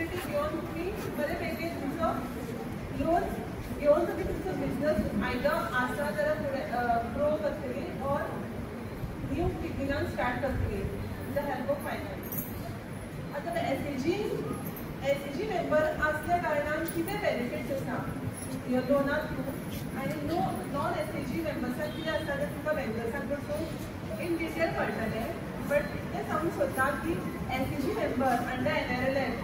Facility घेऊन तुम्ही बरेपैकी तुमचं लोन घेऊन तुम्ही तुमचं बिझनेस आयदर आसा जाल्यार ग्रो करतली और न्यू बिगिनिंग स्टार्ट करतली with the help of finance. आता एसएजी मेंबर असल्या कारणान कितें बेनिफिट्स आसा ह्या लोनाक थ्रू आनी नॉन एसएजी मेंबर्सांक कितें आसा तें तुमकां बँकर्सांक कडसून इन डिटेल कळटलें. बट ते सांगूंक सोदता की एसएजी मेंबर अंडर NRLM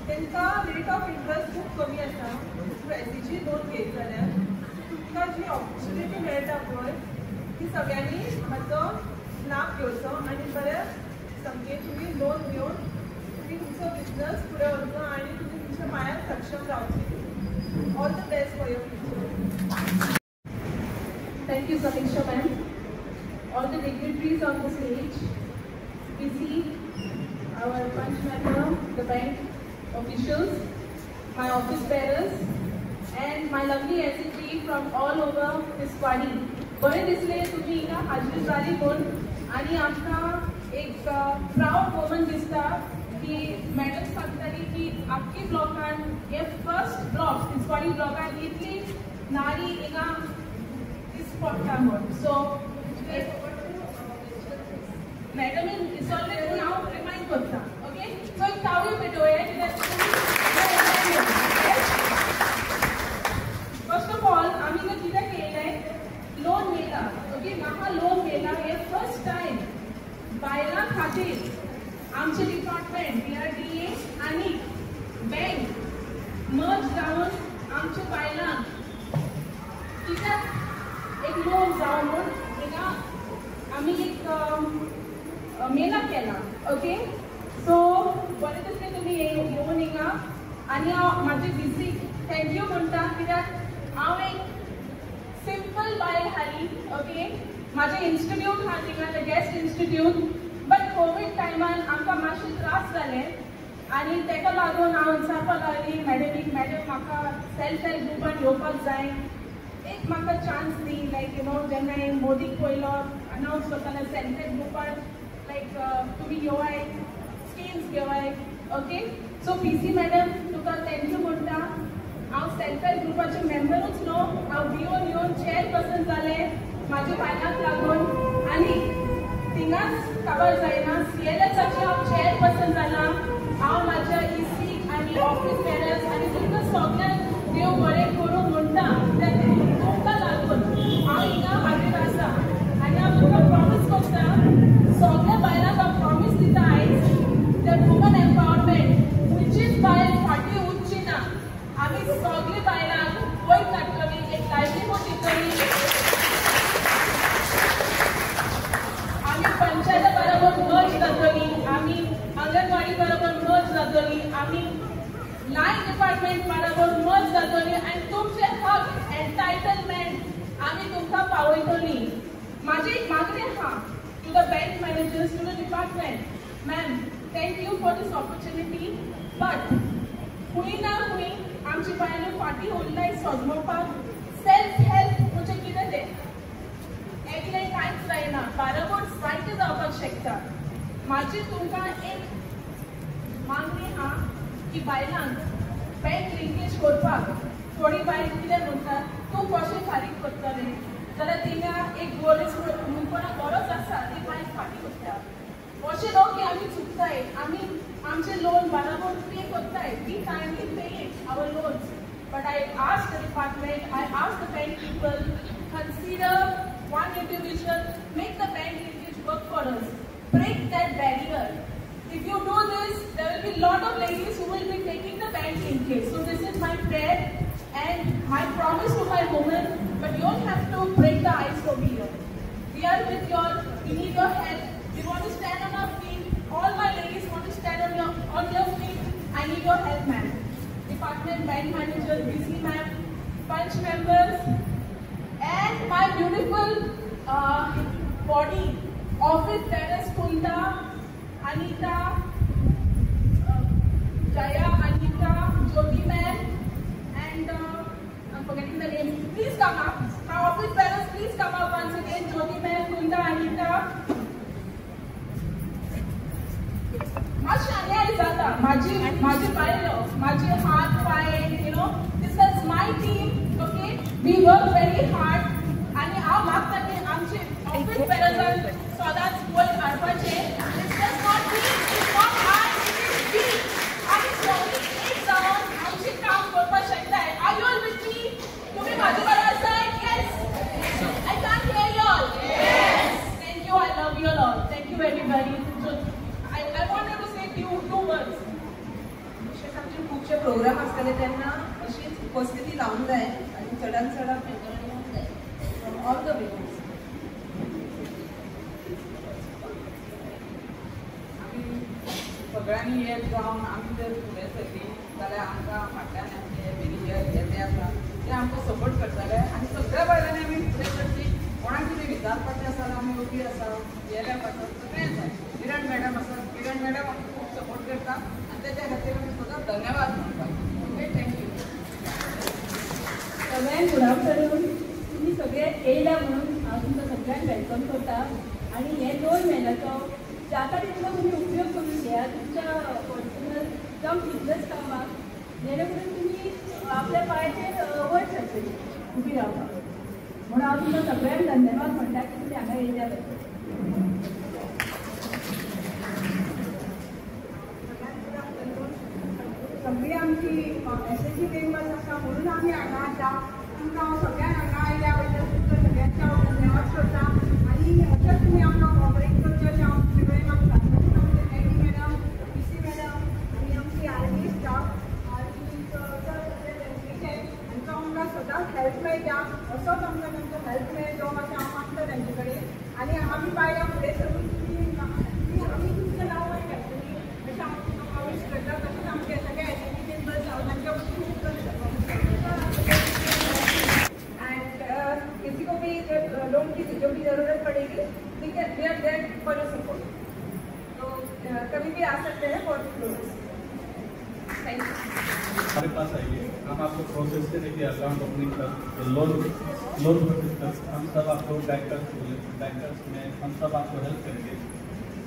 तांकां रेट ऑफ इंट्रस्ट खूब कमी आसा. तूं एसएजी लोन घेत जाल्यार तुमकां जी ऑपॉर्च्युनिटी मेळटा पळय ती सगळ्यांनी हाचो लाभ घेवचो आनी बरें सामकें तुमी लोन घेवन तुम्ही तुमचो बिझनेस फुडें व्हरचो आनी तुमी तुमच्या पांयार सक्षम जावची. All the best for your future. Thank you, Samiksha ma'am. All the dignitaries on the stage, we see our punch member, the bank officials, my office bearers, and my lovely SEG from all over this body. बरें दिसलें तुमी हिंगा हाजीर जाली म्हणून आनी आमकां एक प्राउड मोमेंट दिसता की मॅडम सांगताली की आख्खी ब्लॉकान हे फर्स्ट ब्लॉक तिसवाडी ब्लॉकान इतली नारी हिंगा पडटा म्हणून. सो मॅडमीन विसरले म्हणून हांव रिमाइंड करता. ओके, सो एक तावय पेटोवया कित्याक फर्स्ट ऑफ ऑल आमी कितें केलें लोन मेळ्ळा. ओके, म्हाका लोन मेळ्ळा हे फर्स्ट टायम बायलां खातीर आमचे डिपार्टमेंट BRDA आनी बँक मर्ज जावन आमच्या बायलांक कित्याक एक लोन जावन म्हणून हिंगा आमी एक मेला केला. ओके, सो बरें दिसलें तुमी येवन हिंगा आनी हांव म्हाजे दिसीक थँक्यू म्हणटा कित्याक हांव एक सिंपल बायल हाली. ओके, म्हाजें इन्स्टिट्यूट आहा थिंगा the guest institute. But Covid टायमान आमकां मातशें त्रास जाले आनी तेका लागून हांव विचारपाक लागली मॅडमीक मॅडम म्हाका सेल्फ हेल्प ग्रुपान येवपाक जाय एक म्हाका चान्स दी. लायक जेन्ना हांवें मोदीक पयलो अनावन्स करताले सेल्फ हेल्प ग्रुपान लायक तुमी येवाय स्किम्स घेवाय. ओके, सो PC मॅडम तुका थँक्यू म्हणटा. हांव सेल्फ हेल्प ग्रुपाचे मेंबरूच न्हू हांव येवन चेअरपर्सन जालें म्हाज्या बायलांक लागून आनी थिंगाच खबर जायना CLSाचे हांव चेअरपर्सन जालां. हांव म्हाज्या इसीक आनी ऑफिस बेरर्स आनी तुमकां सगळ्यांक देव बरें करूं म्हणटा. तुमकां लागून हांव हिंगा हाजीर आसा आनी हांव तुमकां प्रॉमीस करता सगळ्या बायलांक हांव प्रॉमीस दिता आयज दॅट वुमन एम्पावरमेंट खंयचीच बायल फाटीं उरची ना. आमी सगळी बायलांक वयर काडटली एक लायव्हलीहूड दितली. आमी पंचायती बरोबर मर्ज जातली, आमी अंगणवाडी बरोबर मर्ज जातली, आमी लायन डिपार्टमेंट बरोबर मर्ज जातली आनी तुमचे हक एंटायटलमेंट आमी तुमकां पावयतली. म्हाजी एक मागणी आहा to the bank managers to the department ma'am thank you for this opportunity. But खंय ना खंय आमची बायलो फाटीं उरलाय सजमोवपाक. सेल्फ हेल्प म्हणजे कितें तें एकलें कांयच जायना बरोबर जायतें जावपाक शकता. म्हाजी तुमकां एक मागणी आहा की बायलांक बँक लिंकेज करपाक थोडी बायल कितें म्हणटा तूं कशें फारीक करतलें जाल्यार थिंगा एक गरज कोणाक गरज आसा ती बायल फाटीं उरता. अशें न्हू की आमी चुकताय आमी आमचें लोन बरोबर पे करताय. We kindly pay it our loans. But I asked the department, I asked the bank people, consider one individual, make the bank linkage work for us. Break that barrier. If you do this, there will be a lot of ladies who will be taking the bank linkage. So this is my prayer and my promise to my women. But you don't have to break the ice over here. We are with you all. We need your help. We want to stand on our feet. All my ladies want to stand on your feet. I need your help, ma'am. Department bank manager, BC ma'am, punch members, and my beautiful body, office bearers, Kunta, Anita, Jaya, Anita, Jyoti ma'am, and I'm forgetting the name. Please come up. My office bearers, please come up once again. Jyoti ma'am, Kunta, Anita. मातशें अन्याय जाता. माझे पाय माझे हात पाय this is my team. Okay, we work very hard आणि हांव मागता की आमचे ऑफिस बेरजन सदांच वयर हाडपाचे. It's just not me, it's not I, it is we. आमी सगळीं एक जावन आमचे काम करपाक शकताय. Are you all with me? तुम्ही माझे बरोबर आसात? Yes. I can hear you all. Yes. Thank you. I love you all. Thank you everybody. I wanted to say two words. विशेष आमचे खूपशे प्रोग्राम असताले तेन्ना अशीच उपस्थिती लावून जाय आणि चडान चड मेंबरांनी येवंक जाय फ्रॉम ऑल द विंग्स. आमी सगळ्यांनी एक जावन आमी जर फुडें सरली जाल्यार आमकां फाटल्यान आमचे मेनेजर येते आसा ते आमकां सपोर्ट करतले आनी सगळ्या बायलांनी आमी फुडें सरची. कोणाक कितें विचारपाचें आसा आमी उबी आसा, येल्याप आसा, सगळें आसा. किरण मॅडम आसा, किरण मॅडम आमकां खूब सपोर्ट करता आनी तेच्या खातीर आमी सुद्दां धन्यवाद म्हणटा. Okay, thank you. सगळ्यांक गुड आफ्टरनून. तुम्ही सगळे येयला म्हणून हांव तुमकां सगळ्यांक वेलकम करता आनी हे 2 म्हयन्याचो जाता तितलो तुमी उपयोग करून घेया तुमच्या पर्सनल जावं बिजनस कामाक, जेणे करून तुमी आपल्या पांयाचेर वयर सरतली उबी रावपाक. म्हणून हांव तुमकां सगळ्यांक धन्यवाद म्हणटा की तुमी हांगा येयल्या बद्दल. सगळी आमची SSG मेंबर्स आसा म्हणून आमी हांगा आसा. तुमकां सगळ्यांक हांगा आयल्या बद्दल तुमकां सगळ्यांचे हांव धन्यवाद करता आनी अशेंच तुमी आमकां कॉपरेट करचें अशें हांव सगळे मागता. आमचे लेडी मॅडम, PC मॅडम आनी आमची आर्मी स्टाफ आनी तांचो आमकां सदांच हेल्प मेळटा. असोच आमकां तांचो हेल्प मेळचो अशें हांव मागता तांचे कडेन. आनी आमी बायलां फुडें सरून आमी तुमचें नांव बरें घालतलीं अशें हांव तुमकां प्रॉमीस करता. तशेंच आमचे सगळे SSG मेंबर्स हांव तांचे खूब एंड किसी को भी लोन की जो भी ज़रूरत पड़ेगी we are there for your support. तो कभी भी आ सकते हैं फॉर लोन्स. Thank you. हमारे पास आइए, हम आपको प्रोसेस से लेके अकाउंट ओपनिंग तक लोन प्रोसेस तक हम सब आपको बैंकर्स में हम सब आपको हेल्प करेंगे.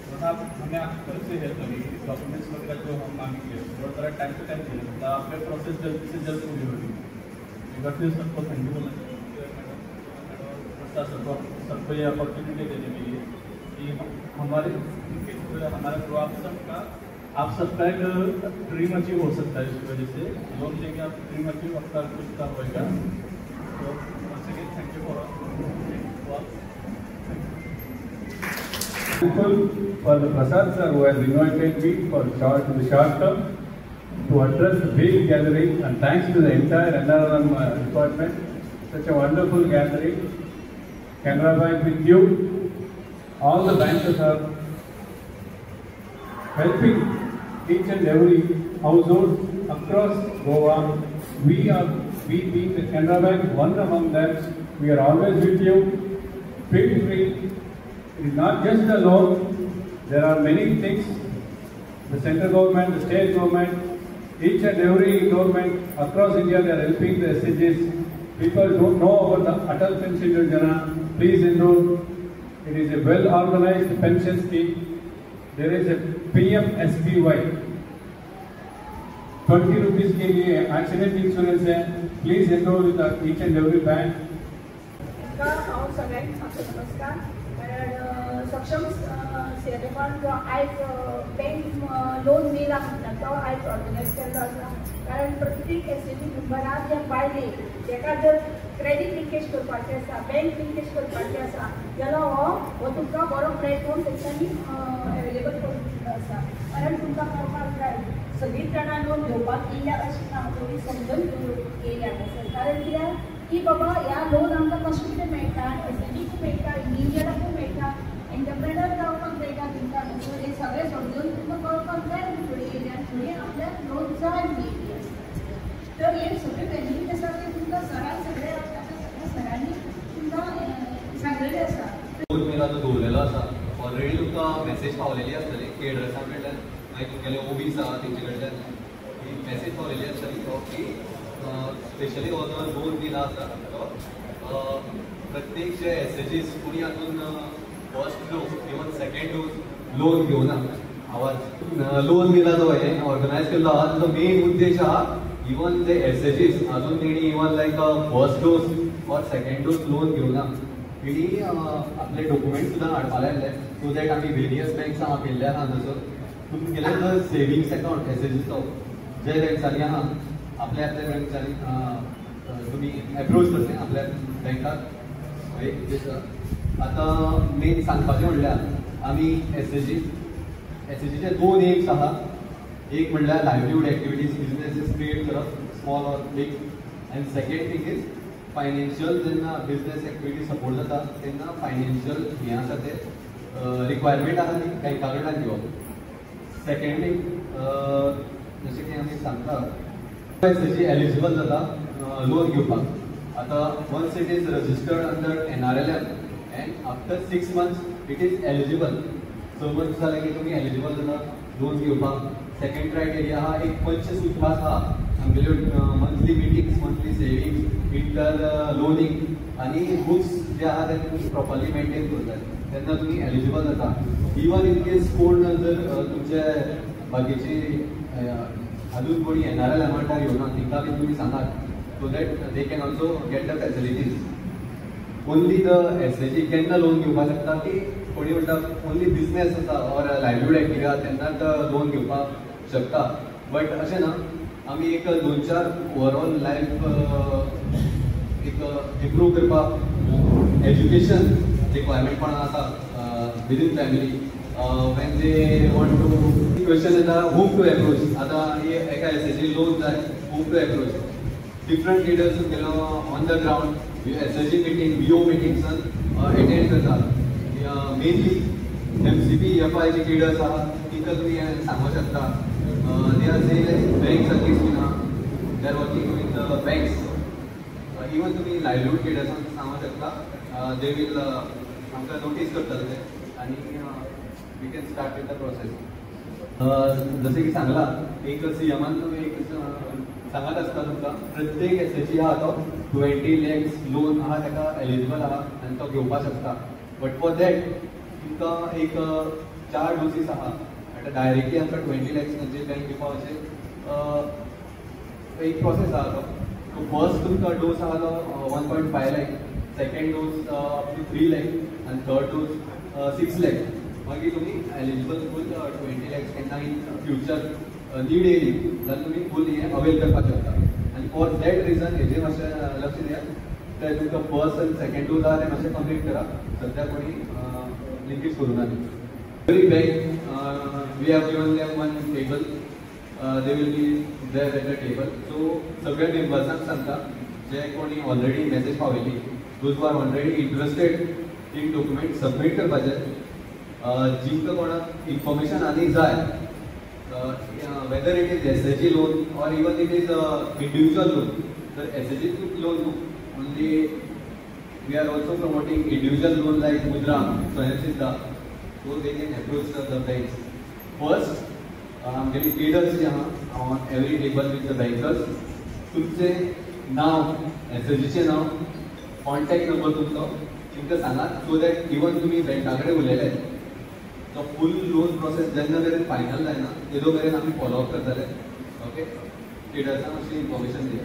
और आप हमें आप तरफ से हेल्प करेंगे. डॉक्यूमेंट्स वगैरह जो हम मांगेंगे और तरह टाइम टू टाइम चाहिए मतलब आपकी प्रोसेस जल्द से जल्द पूरी होगी. फिर सबको थैंक यू बोलना चाहिए सबको ये अपॉर्चुनिटी देने के लिए कि हमारे थ्रू आप सबका एक ड्रीम अचीव हो सकता है. इस वजह से लोन लेके आप ड्रीम अचीव आपका कुछ काम होएगा. तो once again thank you for the Prasad sir who has invited me for the short term to address the big gathering, and thanks to the entire NRM department, such a wonderful gathering. Canara Bank with you, all the bankers are helping each and every household across Goa. We being the Canara Bank, one among them. We are always with you. Feel free. It is not just the loan. There are many things. The central government, the state government, each and every government across India, they are helping the SHGs. People don't know about the Atal Pension Yojana. Please enroll. It is a well-organized pension scheme. There is a PMSBY. 20 rupees के लिए accident insurance है. Please enroll with each and every bank. हांव सगळ्यांक नमस्कार. कारण सक्षम सेवेकॉन जो आयज बँक लोन मेला म्हणटा तो आयज ऑर्गनायज केल्लो आसा. कारण प्रत्येक SHG मेंबराक या बायलेक ताका जर क्रेडीट लिंकेज करपाचें आसा, बँक लिंकेज करपाचें आसा जाल्यार हो तुमकां बरो प्लॅटफॉर्म तेंच्यांनी अवेलेबल करून दिल्लो आसा. कारण तुमकां कळपाक जाय सगळींच जाणां लोन घेवपाक येयल्या अशें ना, थोडी समजून येयल्या आसा. कारण कित्याक की बाबा ह्या लोन आमकां कशें कितें मेळटा, SHGकूय मेळटा, इंडिविज्युअलाकूय मेळटा, एंटरप्रेनर जावपाक मेळटा तुमकां. सो हे सगळें समजून तुमकां कळपाक जाय थोडी येयल्या थोडी आपल्याक लोन जाय येयली आसा. तर हे सगळे बेनिफीट आसा ते तुमकां सरान सगळे सरांनी तुमकां सांगलेलें आसा. लोन मेला तो दवरलेलो आसा. ऑलरेडी तुमकां मॅसेज पावलेली आसतली केडरसा कडल्यान मागीर तुमगेले OBs आहा तेंचे कडल्यान ही मॅसेज पावलेली आसतली की स्पेशली हो जो लोन दिला आसा तो प्रत्येक जे SHGs कोणी अजून फर्स्ट डोस किंवा सेकंड डोस लोन घेवना आवाज लोन मिला जो हे ऑर्गनायज केल्लो आहा ताचो मेन उद्देश आहा इवन जे एसएचजीस अजून तेणी इवन लायक फर्स्ट डोस और सेकंड डोस लोन घेवना तेणी आपले डॉक्युमेंट सुद्दां हाडपा लायले सो दॅट आमी वेरियस बँक्स आपयल्ले आहा जसो तुमी गेले जर सेविंग्स अकाउंट एसएचजीचो जे बँक्सांनी आहा आपल्या बँकांनी तुमी एप्रोच करतले आपल्या बँकाक आतां मेन सांगपाचें म्हणल्यार आमी एसएचजीचे दोन एम्स आहा एक म्हणल्यार लायव्हलीहूड एक्टिविटीज बिजनेसीस क्रिएट करप स्मॉल और big and second thing is financial जेन्ना बिजनेस एक्टिविटी सपोर्ट जाता तेन्ना फायनान्शियल हें आसा ते रिक्वायरमेंट आसा ती बँका कडल्यान घेवप सेकंड थिंग जशें की आमी सांगता एसएचजी एलिजिबल जाता लोन घेवपाक आतां once it is registered under NRLM and after 6 months it is eligible 6 months जाले की तुमी एलिजिबल जाता लोन घेवपाक सेकंड क्रायटेरिया आहा एक पंचसूत्र आहा आमगेल्यो monthly meetings monthly savings inter loaning आनी बुक्स जे आहा ते तुमी प्रॉपरली मेंटेन करतात तेन्ना तुमी एलिजिबल जाता इवन इन केस कोण जर तुमचे बाकीची अजून कोणी NRLM अंडर येवना तिंका बी तुमी सांगात so that they can also get the facilities only the SHG केन्ना लोन घेवपाक शकता की कोणी म्हणटा ओनली बिजनेस आसा ऑर लायव्हलीहूड एक्टिविटी आहा तेन्नाच लोन घेवपाक शकता बट अशें ना आमी एक 2-4 ओवरऑल लायफ एक इम्प्रूव करपाक एज्युकेशन रिक्वायरमेंट पण आसा within family when they want to question येता होम टू एप्रोच आतां एका एसएचजी लोन जाय whom to approach different leaders गेलो on the ground SHG meeting VO मिटींग्सान अटेंड करता मेनली MCP FI जे लिडर्स आहा तिका तुमी सांगूंक शकता they are saying like banks are कितें ना they are working with the banks even तुमी लायव्हलीहूड लिडर्सांक सांगूंक शकता दे वील आमकां नोटीस करतले ते आनी we can start with the process जशें की सांगलां एक CMान तुमी एक सांगत आसता तुमकां प्रत्येक एसएचजी आहा तो 20 lakhs लोन आहा ताका एलिजिबल आहा आनी तो घेवपाक शकता बट फॉर दॅट तुमकां एक 4 डोसीस आहा आतां डायरेक्टली आमकां 20 lakhs म्हणजे बँक दिवपाक अशें एक प्रोसेस आहा तो फर्स्ट तुमकां डोस आहा तो 1.5 lakh second dose up to 3 lakh आनी थर्ड डोस 6 lakh मागीर तुमी एलिजिबल फूल 20 lakhs केन्ना इन फ्युचर नीड येयली जाल्यार तुमी फूल हें अवेल करपाक शकता आनी फॉर दॅट रिजन हेजेर मातशें लक्ष दियात ते तुमकां फर्स्ट आनी सेकंड डोज आहा ते मातशें कंप्लीट करा सद्या कोणी लिंकेज करूं ना every bank we have given them one table they will be there at the table so सगळ्या मेंबर्सांक सांगता जे कोणी ऑलरेडी मेसेज पावयली those who are already interested in document submit करपाचें जिंका कोणाक इन्फॉर्मेशन आनी जाय whether it is SHG loan or even it is individual loan. The SHG loan only we are also promoting individual loan like Mudra, Swayam Siddha, so they can approach the banks. First, I'm getting traders on every table with the bankers. तुमचे नाव SHG नाव contact number तुमचा सांगात so that even तुम्ही बँकाकडे उलयले तो full loan process जेन्ना मेरेन final जायना तेदो मेरेन आमी फॉलोअप करतले ओके ट्रेडर्सांक अशी इन्फॉर्मेशन दिया